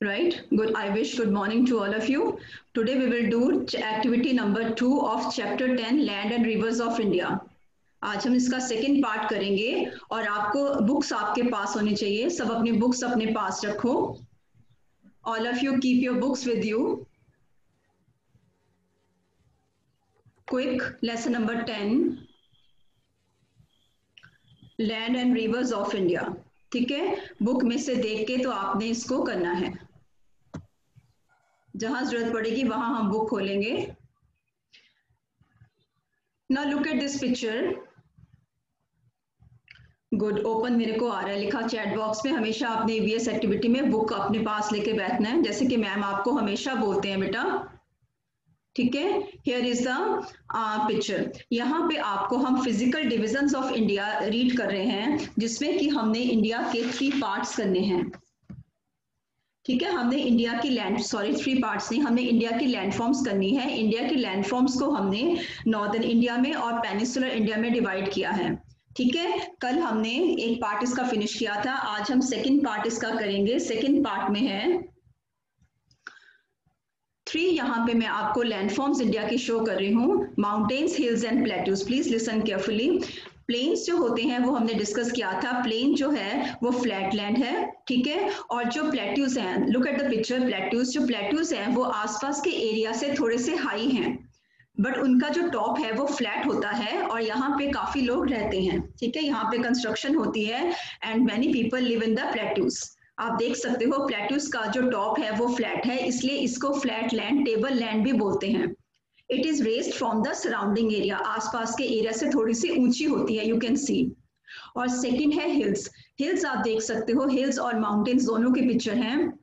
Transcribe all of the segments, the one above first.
Right? Good. I wish good morning to all of you. Today we will do activity number 2 of chapter 10 Land and Rivers of India. आज हम इसका second part करेंगे और आपको books आपके पास होनी चाहिए. सब अपनी बुक्स अपने पास रखो. All of you keep your books with you. Quick lesson number 10 Land and Rivers of India. ठीक है, बुक में से देख के तो आपने इसको करना है. जहां जरूरत पड़ेगी वहां हम बुक खोलेंगे. Now look at this picture. Good. Open मेरे को आ रहा है लिखा चैट बॉक्स में. हमेशा आपने ईवीएस एक्टिविटी में बुक अपने पास लेके बैठना है, जैसे कि मैम आपको हमेशा बोलते हैं बेटा. ठीक है. Here is the picture. यहाँ पे आपको हम physical divisions of India read कर रहे हैं, जिसमें कि हमने इंडिया के 3 पार्ट्स करने हैं. ठीक है. हमने इंडिया की लैंड 3 पार्ट्स नहीं, हमने इंडिया की लैंडफॉर्म्स करनी है. इंडिया की लैंडफॉर्म्स को हमने नॉर्दर्न इंडिया में और पेनिसुलर इंडिया में डिवाइड किया है. ठीक है. कल हमने एक पार्ट इसका फिनिश किया था. आज हम सेकंड पार्ट इसका करेंगे. सेकंड पार्ट में है 3. यहाँ पे मैं आपको लैंडफॉर्म्स इंडिया की शो कर रही हूँ. Mountains, hills and plateaus. Please listen carefully. Plains जो होते हैं वो हमने डिस्कस किया था. प्लेन जो है वो फ्लैट लैंड है. ठीक है. और जो प्लेट्यूज हैं, look at the picture. Plateaus जो प्लेट्यूज हैं वो आसपास के एरिया से थोड़े से हाई हैं, बट उनका जो टॉप है वो फ्लैट होता है और यहाँ पे काफी लोग रहते हैं. ठीक है. यहाँ पे कंस्ट्रक्शन होती है and many people live in the plateaus. आप देख सकते हो प्लेट्यूज का जो टॉप है वो फ्लैट है, इसलिए इसको फ्लैट लैंड, टेबल लैंड भी बोलते हैं. It is raised from the surrounding area. आसपास के एरिया से थोड़ी सी ऊंची होती है, यू कैन सी. और सेकंड है हिल्स. हिल्स आप देख सकते हो, हिल्स और माउंटेन्स दोनों के पिक्चर हैं.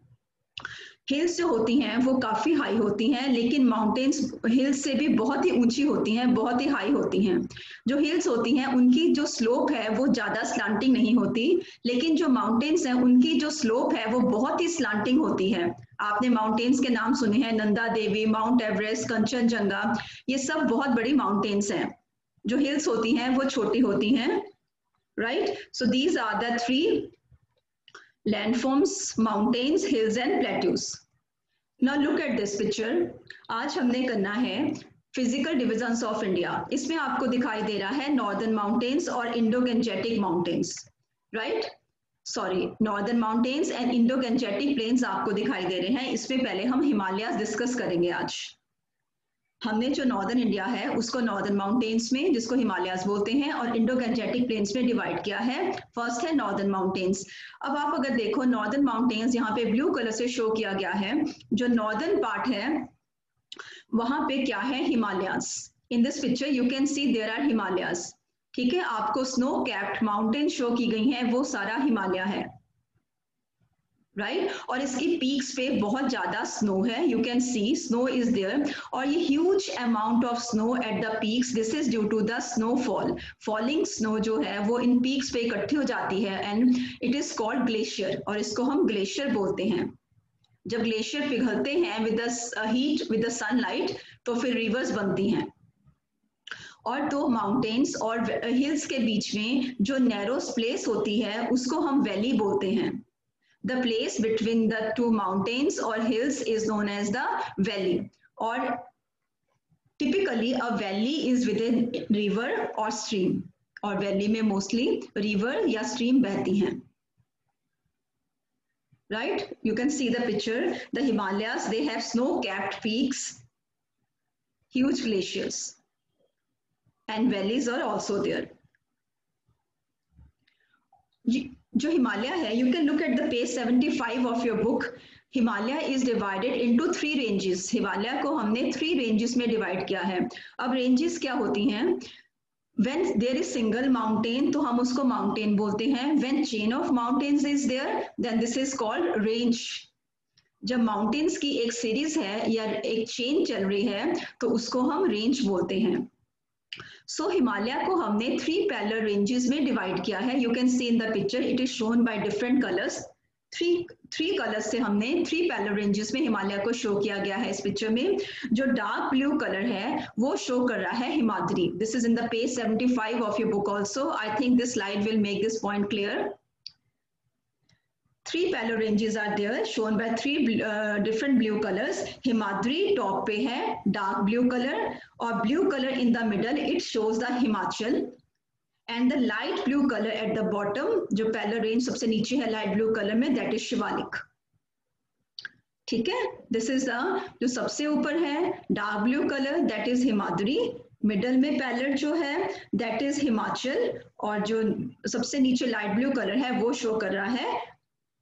हिल्स जो होती हैं वो काफी हाई होती हैं, लेकिन माउंटेन्स हिल्स से भी बहुत ही ऊंची होती हैं, बहुत ही हाई होती हैं. जो हिल्स होती हैं उनकी जो स्लोप है वो ज्यादा स्लांटिंग नहीं होती, लेकिन जो माउंटेन्स हैं उनकी जो स्लोप है वो बहुत ही स्लांटिंग होती है. आपने माउंटेन्स के नाम सुने हैं, नंदा देवी, माउंट एवरेस्ट, कंचनजंगा. ये सब बहुत बड़ी माउंटेन्स हैं. जो हिल्स होती हैं वो छोटी होती हैं. Right. So these are the 3 landforms, mountains, hills and plateaus. Now look at this picture. आज हमने करना है फिजिकल डिविजन्स ऑफ इंडिया. इसमें आपको दिखाई दे रहा है नॉर्दर्न माउंटेन्स और Indo Gangetic mountains. Right. Northern mountains and Indo Gangetic plains आपको दिखाई दे रहे हैं. इसमें पहले हम हिमालयाज डिस्कस करेंगे आज. हमने जो नॉर्दर्न इंडिया है उसको नॉर्दर्न माउंटेन्स में, जिसको हिमालयाज बोलते हैं, और इंडो गंजेटिक प्लेन्स में डिवाइड किया है. फर्स्ट है नॉर्दर्न माउंटेन्स. अब आप अगर देखो नॉर्दर्न माउंटेन्स यहाँ पे ब्लू कलर से शो किया गया है. जो नॉर्दर्न पार्ट है वहां पे क्या है? Himalayas. In this picture you can see there are Himalayas. ठीक है. आपको स्नो कैप्ड माउंटेन शो की गई है, वो सारा हिमालय है. राइट. और इसकी पीक्स पे बहुत ज्यादा स्नो है. You can see snow is there. और ये huge amount of snow at the peaks. This is due to the snowfall. Falling snow जो है वो इन पीक्स पे इकट्ठी हो जाती है and it is called glacier, और इसको हम ग्लेशियर बोलते हैं. जब ग्लेशियर पिघलते हैं with the heat, with the sunlight, तो फिर रिवर्स बनती हैं. और 2 माउंटेन्स और हिल्स के बीच में जो नैरो प्लेस होती है उसको हम वैली बोलते हैं. The place between the 2 mountains or hills is known as the valley. Or typically a valley is within river or stream. और valley में mostly river या stream बहती हैं. Right? You can see the picture. The Himalayas, they have snow-capped peaks, huge glaciers, and valleys are also there. जो हिमालय है, you can look at the page 75 of your book. Himalaya is divided into 3 ranges. Himalaya को हमने 3 ranges में divide किया है. अब ranges क्या होती हैं? When there is single mountain तो हम उसको माउंटेन बोलते हैं. When chain of mountains is there then this is called range. जब माउंटेन्स की एक सीरीज है या एक चेन चल रही है तो उसको हम रेंज बोलते हैं. सो हिमालय को हमने 3 पैरेलल रेंजेस में डिवाइड किया है. You can C in the picture it is shown by different colours. 3 colours से हमने 3 पैरेलल रेंजेस में हिमालय को शो किया गया है. इस पिक्चर में जो डार्क ब्लू कलर है वो शो कर रहा है Himadri. This is in the page 75 of your book also. I think this slide will make this point clear. 3 polar ranges are there shown by 3 different blue colors. Himadri top पे है dark blue colour और blue colour in the middle it shows the Himachal and the light blue colour at the bottom जो polar range सबसे नीचे है light blue colour में that is Shivalik. ठीक है, दिस इज द जो सबसे ऊपर है dark blue colour that is Himadri, middle में पैलेट जो है दैट इज हिमाचल और जो सबसे नीचे लाइट ब्लू कलर है वो शो कर रहा है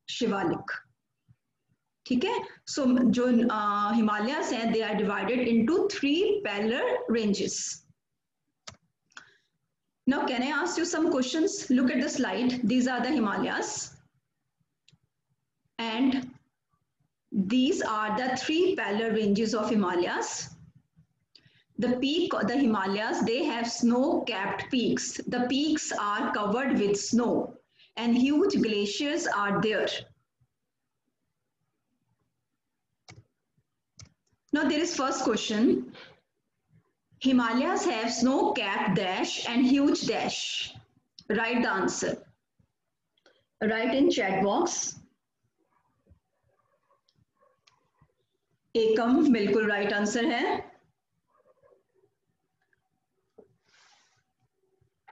शिवालिक. ठीक है, सो जो हिमालयस हैं they are divided into 3 parallel ranges. Now can I ask you some questions? Look at the slide. These are the Himalayas and these are the 3 parallel ranges of Himalayas. The peak of the Himalayas, they have snow-capped peaks. The peaks are covered with snow and huge glaciers are there. Now there is first question. Himalayas have snow-capped dash and huge dash. Write the answer. Write in chat box. एकम बिल्कुल right answer है.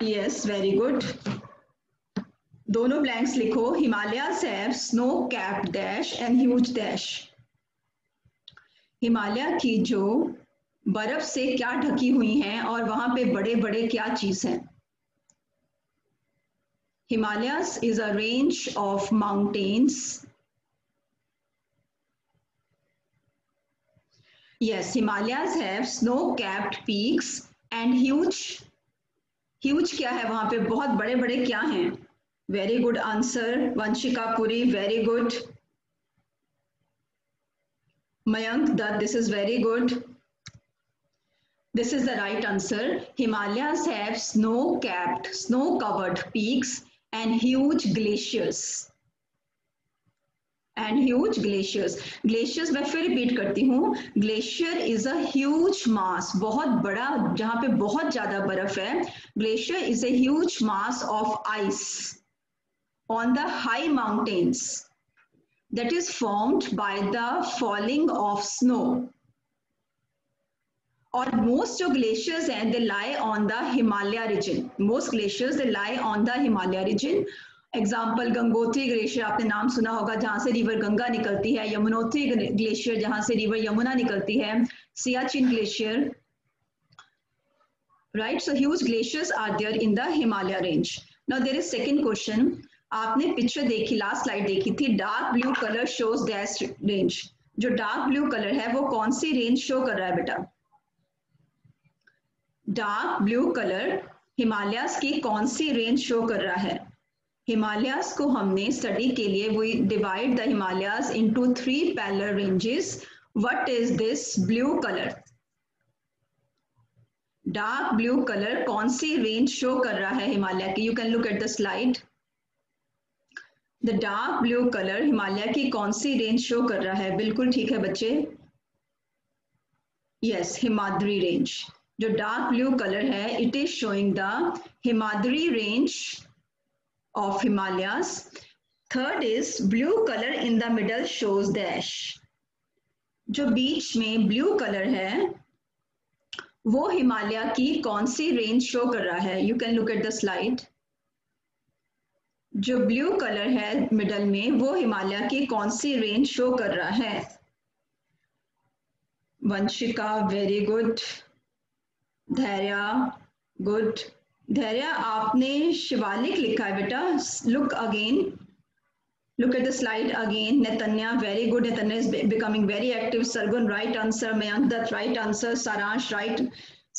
Yes, very good. दोनों blanks लिखो. Himalayas have snow capped dash and huge dash. Himalaya की जो बर्फ से क्या ढकी हुई हैं और वहां पे बड़े बड़े क्या चीज हैं. Himalayas is a range of mountains. Yes, Himalayas have snow-capped peaks and huge क्या है वहां पे बहुत बड़े बड़े क्या हैं. Very good answer Vanshika Puri, very good. Mayank Dutt, this is very good. This is the right answer. Himalayas have snow-capped, snow-covered peaks and huge glaciers. And huge glaciers. Glaciers मैं फिर रिपीट करती हूँ. Glacier is a huge mass, बहुत बड़ा जहाँ पे बहुत ज्यादा बर्फ है. Glacier is a huge mass of ice on the high mountains that is formed by the falling of snow. और most जो glaciers हैं they lie on the Himalaya region. Most glaciers they lie on the Himalaya region. Example Gangotri glacier आपने नाम सुना होगा जहां से river Ganga निकलती है. यमुनोत्री ग्लेशियर जहां से रिवर यमुना निकलती है. Siachen glacier. Right, so huge glaciers are there in the Himalaya range. Now there is second question. आपने पिक्चर देखी, लास्ट स्लाइड देखी थी. Dark blue colour shows dash range. जो डार्क ब्लू कलर है वो कौन सी रेंज शो कर रहा है बेटा? डार्क ब्लू कलर हिमालयस की कौन सी रेंज शो कर रहा है? हिमालयस को हमने स्टडी के लिए we divide the Himalayas into 3 parallel ranges. What is this blue colour? Dark blue colour कौन सी रेंज शो कर रहा है हिमालय की? You can look at the slide. The dark blue colour Himalaya की कौन सी रेंज शो कर रहा है? बिल्कुल ठीक है बच्चे. Yes, Himadri range. जो डार्क ब्लू कलर है it is showing the Himadri range of Himalayas. Third is blue color in the middle shows dash. जो बीच में ब्लू कलर है वो हिमालय की कौन सी रेंज शो कर रहा है? You can look at the slide. जो ब्लू कलर है मिडल में वो हिमालय की कौन सी रेंज शो कर रहा है? Vanshika, very good. Dhairya, good. Dhairya, आपने शिवालिक लिखा है बेटा. Look again, look at the slide again. Netanya, very good. Netanya is becoming very active. Sargun, right answer. Mayank Dutt, right answer. Saransh, right.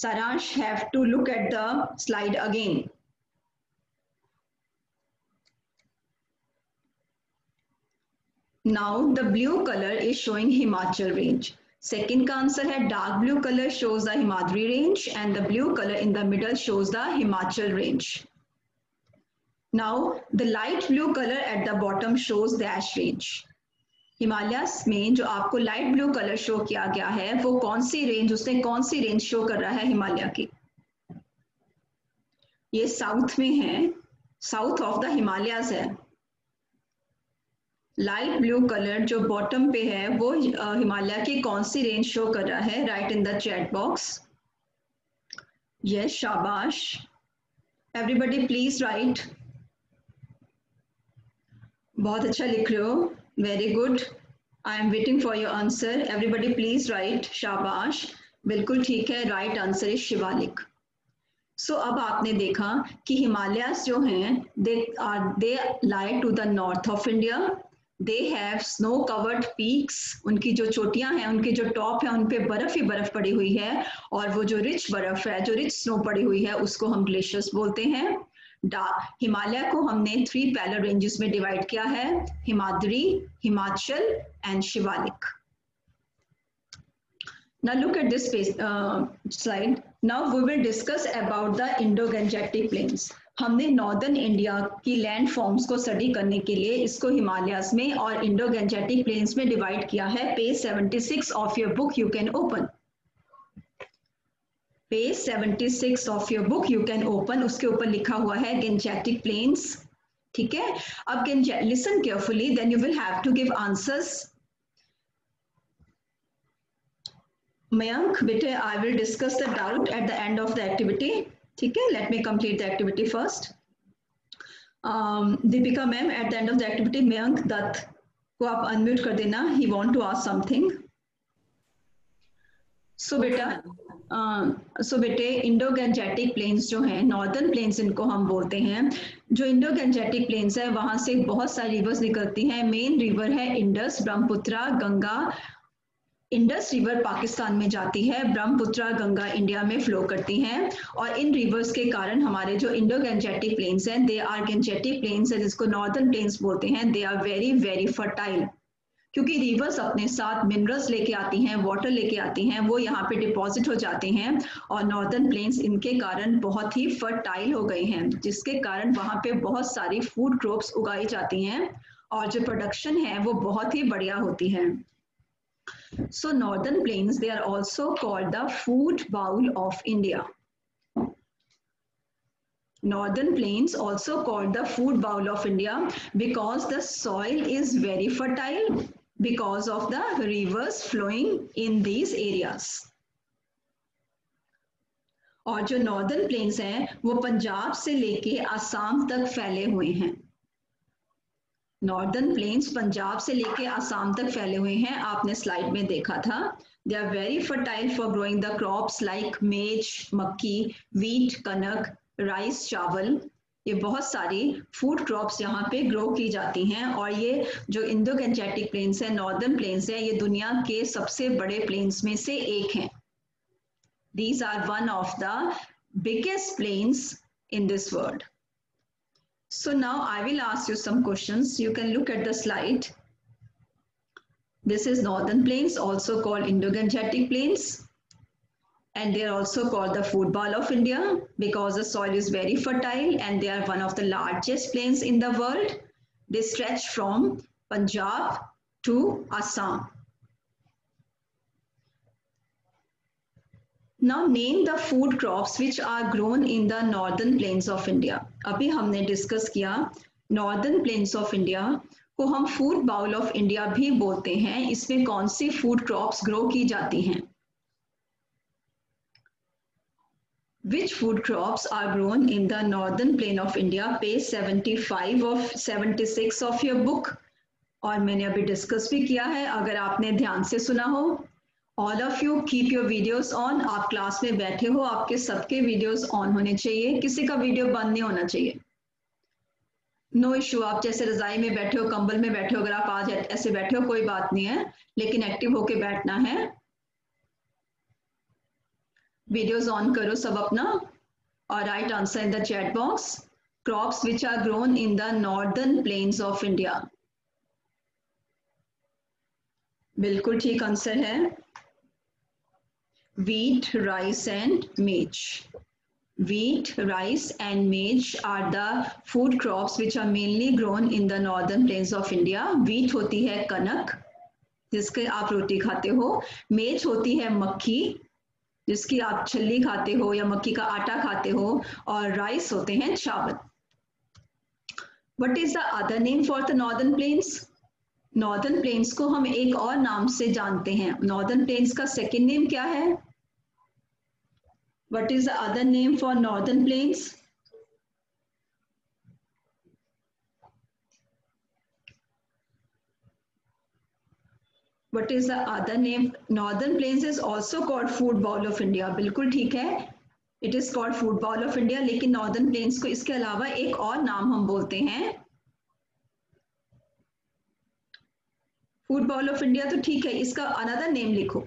Saransh have to look at the slide again. Now the blue colour is showing Himachal range. Second का answer है dark blue colour shows the Himadri range and the blue colour in the middle shows the Himachal range. Now the light blue colour at the bottom shows dash range. Himalayas में जो आपको light blue colour show किया गया है वो कौन सी range, उसने कौन सी रेंज शो कर रहा है हिमालय की? ये साउथ में है, साउथ ऑफ द हिमालयस है. लाइट ब्लू कलर जो बॉटम पे है वो हिमालय की कौन सी रेंज शो कर रहा है? Write in the chat box. Yes, शाबाश। Everybody please write. बहुत अच्छा लिख रहे हो, very good. I am waiting for your answer. Everybody please write, शाबाश। बिल्कुल ठीक है, right answer is Shivalik. So अब आपने देखा कि हिमालयास जो हैं they lie to the north of India. They have snow covered peaks, उनकी जो चोटियां हैं, उनके जो टॉप है, उन पे बर्फ ही बर्फ पड़ी हुई है। और वो जो रिच बर्फ है, जो रिच स्नो पड़ी हुई है, उसको हम ग्लेशियर्स बोलते हैं। हिमालय को हमने 3 पैरेलल रेंजेस में डिवाइड किया है, Himadri, Himachal and Shivalik. Now look at this slide. Now we will discuss about the Indo-Gangetic Plains. हमने नॉर्दर्न इंडिया की लैंड फॉर्म्स को स्टडी करने के लिए इसको हिमालयास में और इंडो गैंजेटिक प्लेन्स में डिवाइड किया है। Page 76 of your book you can open. Page 76 of your book you can open. उसके ऊपर लिखा हुआ है गैंजेटिक प्लेन्स। ठीक है, अब listen carefully, then you will have to give answers. Mayank, bete, I will discuss the doubt at the end of the activity. ठीक है, let me complete the activity first. Deepika ma'am, at the end of the activity, Mayank Dutt को आप unmute कर देना. He want to ask something. So बेटे Indo Gangetic plains जो हैं, northern plains इनको हम बोलते हैं। जो इंडो गैंजेटिक प्लेन्स है वहां से बहुत सारी रिवर्स निकलती हैं। मेन रिवर है Indus, Brahmaputra, Ganga. Indus river Pakistan में जाती है, ब्रह्मपुत्रा गंगा इंडिया में फ्लो करती हैं। और इन रिवर्स के कारण हमारे जो इंडो गैंजेटिक प्लेन्स हैं, दे आर गैंजेटिक प्लेन्स है, जिसको नॉर्दर्न प्लेन्स बोलते हैं। They are very very fertile, क्योंकि रिवर्स अपने साथ मिनरल्स लेके आती हैं, वाटर लेके आती हैं, वो यहाँ पे डिपॉजिट हो जाते हैं। और नॉर्दर्न प्लेन्स इनके कारण बहुत ही फर्टाइल हो गए हैं, जिसके कारण वहाँ पे बहुत सारी फूड क्रॉप्स उगाई जाती हैं और जो प्रोडक्शन है वो बहुत ही बढ़िया होती है। So northern plains, they are also called the food bowl of India. Northern plains also called the food bowl of India because the soil is very fertile because of the rivers flowing in these areas. और जो northern plains हैं वो पंजाब से लेके आसाम तक फैले हुए हैं। नॉर्दर्न प्लेन्स पंजाब से लेके आसाम तक फैले हुए हैं, आपने स्लाइड में देखा था। They are very fertile for growing the crops like maize, मक्की, वीट, कनक, राइस, चावल। ये बहुत सारी फूड क्रॉप्स यहाँ पे ग्रो की जाती हैं। और ये जो इंडो गैंजेटिक प्लेन्स है, नॉर्दर्न प्लेन्स है, ये दुनिया के सबसे बड़े प्लेन्स में से एक हैं। These are one of the biggest plains in this world. So now I will ask you some questions. You can look at the slide. This is northern plains, also called Indo-Gangetic plains. And they are also called the food bowl of India because the soil is very fertile and they are one of the largest plains in the world. They stretch from Punjab to Assam. Now name the food crops which are grown in the northern plains of India. अभी हमने discuss किया northern plains of India को हम food bowl of India भी बोलते हैं। इसमें कौन सी food crops grow की जाती हैं? Which food crops are grown in the northern plain of India? Page 75 of 76 of your book. और मैंने अभी डिस्कस भी किया है, अगर आपने ध्यान से सुना हो। All of you keep your videos on. आप क्लास में बैठे हो, आपके सबके वीडियोस ऑन होने चाहिए, किसी का वीडियो बंद नहीं होना चाहिए। नो इशू, आप जैसे रजाई में बैठे हो, कंबल में बैठे हो, अगर आप आज ऐसे बैठे हो कोई बात नहीं है, लेकिन एक्टिव होके बैठना है। वीडियोस ऑन करो सब अपना और write answer in the chat box. Crops which are grown in the northern plains of India. बिल्कुल ठीक आंसर है, wheat, rice and maize. Wheat, rice and maize are the food crops which are mainly grown in the northern plains of India. Wheat होती है कनक, जिसके आप रोटी खाते हो। maize होती है मक्की, जिसकी आप छल्ली खाते हो या मक्की का आटा खाते हो। और राइस होते हैं चावल। What is the other name for the northern plains? Northern plains को हम एक और नाम से जानते हैं। नॉर्दर्न प्लेन्स का सेकेंड नेम क्या है? What is the other name for northern plains? What is the other name? Northern Plains is also called food bowl of India. बिल्कुल ठीक है, it is called food ball of India, लेकिन northern plains को इसके अलावा एक और नाम हम बोलते हैं। फूड बॉल ऑफ इंडिया तो ठीक है, इसका अनदर नेम लिखो।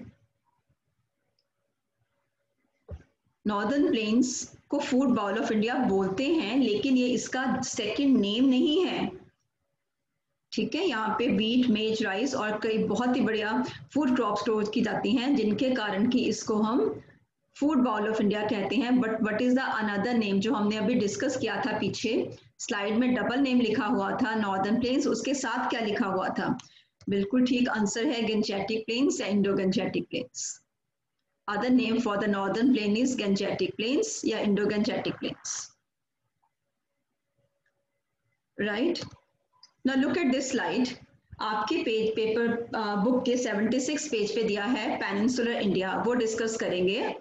नॉर्दर्न प्लेन्स को फूड बॉल ऑफ इंडिया बोलते हैं, लेकिन ये इसका सेकंड नेम नहीं है। ठीक है, यहाँ पे वीट, मेज, राइस और कई बहुत ही बढ़िया फूड क्रॉप स्टोर की जाती हैं, जिनके कारण कि इसको हम फूड बॉल ऑफ इंडिया कहते हैं। But what is the another name, जो हमने अभी डिस्कस किया था पीछे स्लाइड में, डबल नेम लिखा हुआ था नॉर्दर्न प्लेन्स, उसके साथ क्या लिखा हुआ था? बिल्कुल ठीक आंसर है गंजेटिक प्लेन्स या Indo Gangetic plains. Other name for the northern plain is Gangetic plains या Indo Gangetic plains, right. Now look at this slide. आपके पेपर बुक के 76 पेज पे दिया है पेनिनसुलर इंडिया, वो डिस्कस करेंगे।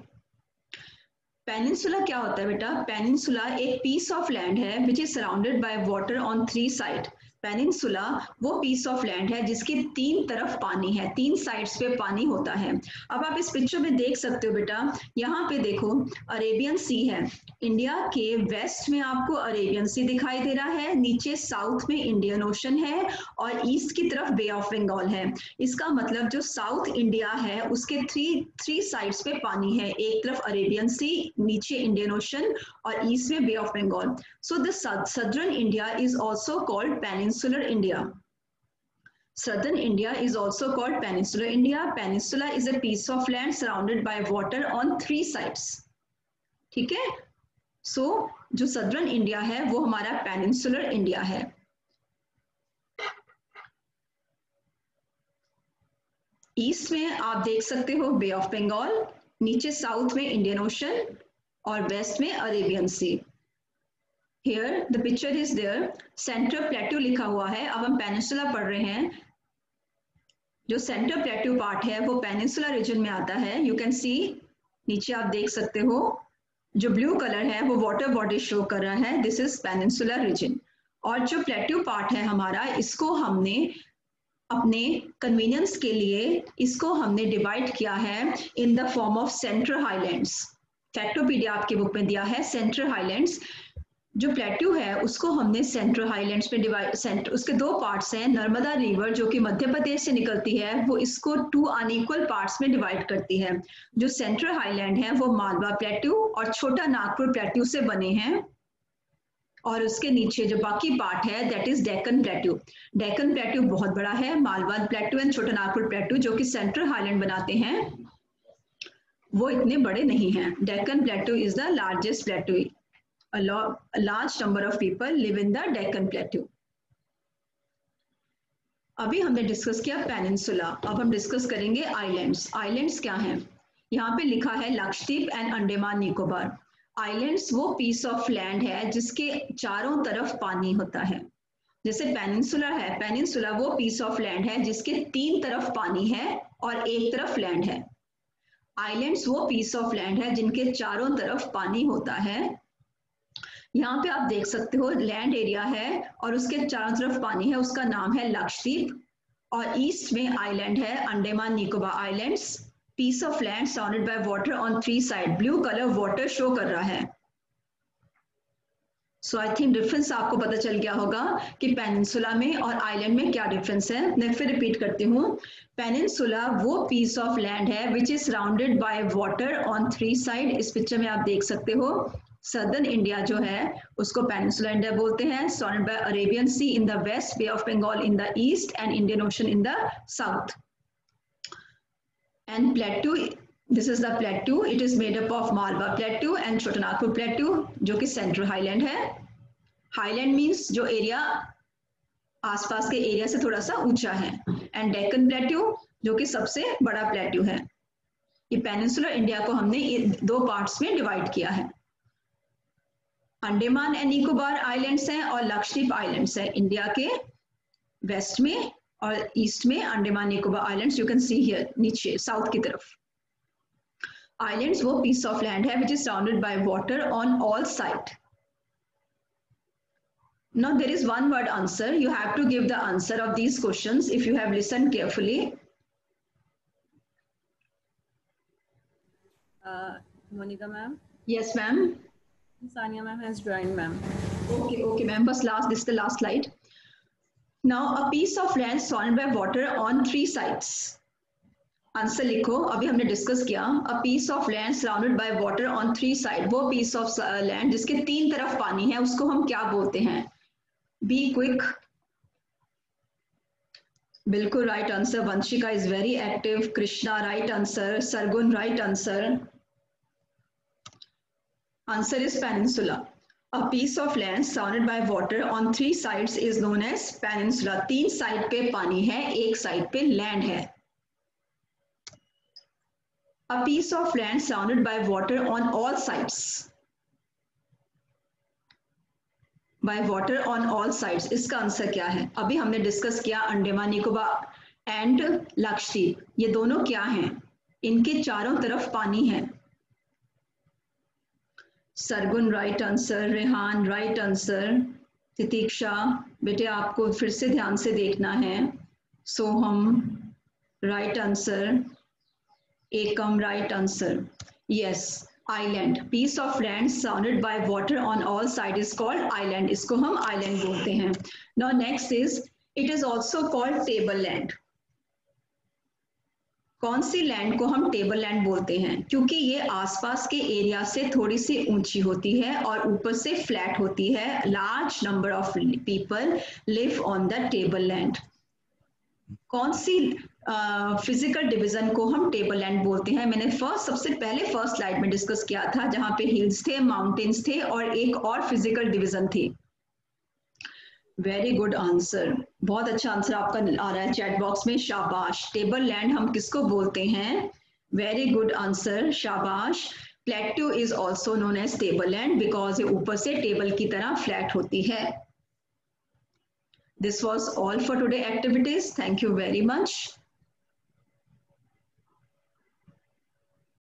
पेनिनसुला क्या होता है बेटा? पेनिनसुला एक पीस ऑफ लैंड है which is surrounded by water on 3 side. Peninsula वो पीस ऑफ लैंड है जिसके 3 तरफ पानी है, 3 साइड्स पे पानी होता है। अब आप इस पिक्चर में देख सकते हो बेटा, यहाँ पे देखो अरेबियन सी है। इंडिया के वेस्ट में आपको अरेबियन सी दिखाई दे रहा है, नीचे साउथ में इंडियन ओशन है और ईस्ट की तरफ बे ऑफ बंगाल है। इसका मतलब जो साउथ इंडिया है उसके थ्री साइड्स पे पानी है, एक तरफ अरेबियन सी, नीचे इंडियन ओशन और ईस्ट में bay of Bengal. So the southern India is also called peninsular India. Southern India is also called Peninsular India. Peninsula is a piece of land surrounded by water on 3 sides. ठीक है, सो जो southern India है वो हमारा peninsular India है। East में आप देख सकते हो बे ऑफ बंगाल, नीचे साउथ में इंडियन ओशन और वेस्ट में Arabian sea. Here the picture is there, central plateau लिखा हुआ है। अब हम पेनिनसुला पढ़ रहे हैं। जो सेंट्रल प्लेट्यू पार्ट है वो पेनिनसुला रीजन में आता है। यू कैन सी नीचे आप देख सकते हो जो ब्लू कलर है वो वाटर बॉडी शो कर रहा है, दिस इज पेनिनसुला रीजन। और जो प्लेट्यू पार्ट है हमारा, इसको हमने अपने कन्वीनियंस के लिए इसको हमने डिवाइड किया है in the form of central highlands. Factopedia आपकी बुक में दिया है सेंट्रल हाईलैंड्स। जो प्लेट्यू है उसको हमने सेंट्रल हाईलैंड्स में डिवाइड, उसके 2 पार्ट्स हैं। नर्मदा रिवर जो कि मध्य प्रदेश से निकलती है वो इसको 2 अनइक्वल पार्ट्स में डिवाइड करती है। जो सेंट्रल हाईलैंड है वो मालवा प्लेट्यू और छोटा नागपुर प्लेट्यू से बने हैं, और उसके नीचे जो बाकी पार्ट है that is Deccan plateau. Deccan plateau बहुत बड़ा है, Malwa plateau and Chota Nagpur plateau जो कि सेंट्रल हाईलैंड बनाते हैं वो इतने बड़े नहीं हैं। Deccan plateau is the largest plateau. A large number of people live in the Deccan Plateau. अभी हमने डिस्कस किया पेनिनसुला, अब हम डिस्कस करेंगे आइलैंड्स। आइलैंड्स क्या हैं? यहाँ पे लिखा है लक्षद्वीप एंड अंडमान निकोबार। आइलैंड्स वो पीस ऑफ लैंड है जिसके चारों तरफ पानी होता है। जैसे पेनिनसुला है, पेनिनसुला वो पीस ऑफ लैंड है जिसके 3 तरफ पानी है और एक तरफ लैंड है। आइलैंड्स वो पीस ऑफ लैंड है जिनके चारों तरफ पानी होता है। यहाँ पे आप देख सकते हो लैंड एरिया है और उसके चारों तरफ पानी है, उसका नाम है लक्षद्वीप। और ईस्ट में आइलैंड है Andaman Nicobar islands, piece of land surrounded by water on 3 side. Blue colour water show कर रहा है। सो आई थिंक डिफरेंस आपको पता चल गया होगा कि पेनिनसुला में और आइलैंड में क्या डिफरेंस है। मैं फिर रिपीट करती हूँ, पेनिनसुला वो पीस ऑफ लैंड है which is surrounded by water on 3 side. इस पिक्चर में आप देख सकते हो सदर्न इंडिया जो है उसको पेनिनसुला इंडिया बोलते हैं, surrounded by Arabian sea in the west, bay of Bengal in the east and Indian ocean in the south. And plateau, this is the plateau, it is made up of Malwa plateau and Chota Nagpur plateau जो कि central highland है। Highland means जो area आसपास के area से थोड़ा सा ऊंचा है, एंड डेक्कन प्लेट्यू जो कि सबसे बड़ा प्लेट्यू है। ये पेनिनसुलर इंडिया को हमने 2 पार्ट्स में डिवाइड किया है। अंडमान एंड निकोबार आइलैंड्स हैं और लक्षद्वीप आइलैंड्स हैं इंडिया के वेस्ट में और ईस्ट में Andaman Nicobar islands, you can see here नीचे साउथ की तरफ। आइलैंड्स वो पीस ऑफ लैंड है which is surrounded by water on all side. Now there is one word answer. You have to give the answer of these questions if you have listened carefully. Monica ma'am. Yes ma'am. Sania ma'am has joined ma'am. Okay ma'am, but this is the last slide. Now a piece of land surrounded by water on 3 sides. Answer लिखो। अभी हमने discuss किया a piece of land surrounded by water on 3 side, वो piece of land जिसके 3 तरफ पानी है उसको हम क्या बोलते हैं? Be quick. बिल्कुल right answer. Vanshika is very active. Krishna right answer. Sargun right answer. Answer is peninsula. A piece of land surrounded by water on 3 sides is known as peninsula. 3 side पे पानी है, एक साइड पे लैंड है। A piece of land surrounded by water on all sides. By water on all sides. इसका answer क्या है? अभी हमने डिस्कस किया अंडमान निकोबार एंड लक्षद्वीप, ये दोनों क्या हैं? इनके चारों तरफ पानी है। Sargun right answer. Rehan right answer. Titiksha बेटे आपको फिर से ध्यान से देखना है। Soham right answer. Ekam right answer. Yes, island, piece of land surrounded by water on all side is called island. इसको हम आइलैंड बोलते हैं। Now next is it is also called table land. कौन सी लैंड को हम टेबल लैंड बोलते हैं? क्योंकि ये आसपास के एरिया से थोड़ी सी ऊंची होती है और ऊपर से फ्लैट होती है। Large number of people live on the table land. कौन सी फिजिकल डिवीजन को हम टेबल लैंड बोलते हैं? मैंने सबसे पहले फर्स्ट स्लाइड में डिस्कस किया था, जहां पे हिल्स थे, माउंटेन्स थे और एक और फिजिकल डिवीजन थी। वेरी गुड आंसर, बहुत अच्छा आंसर आपका आ रहा है चैट बॉक्स में, शाबाश। टेबल लैंड हम किसको बोलते हैं? वेरी गुड आंसर, शाबाश। Plateau is also known as table land because ये ऊपर से टेबल की तरह फ्लैट होती है। This was all for today activities. Thank you very much.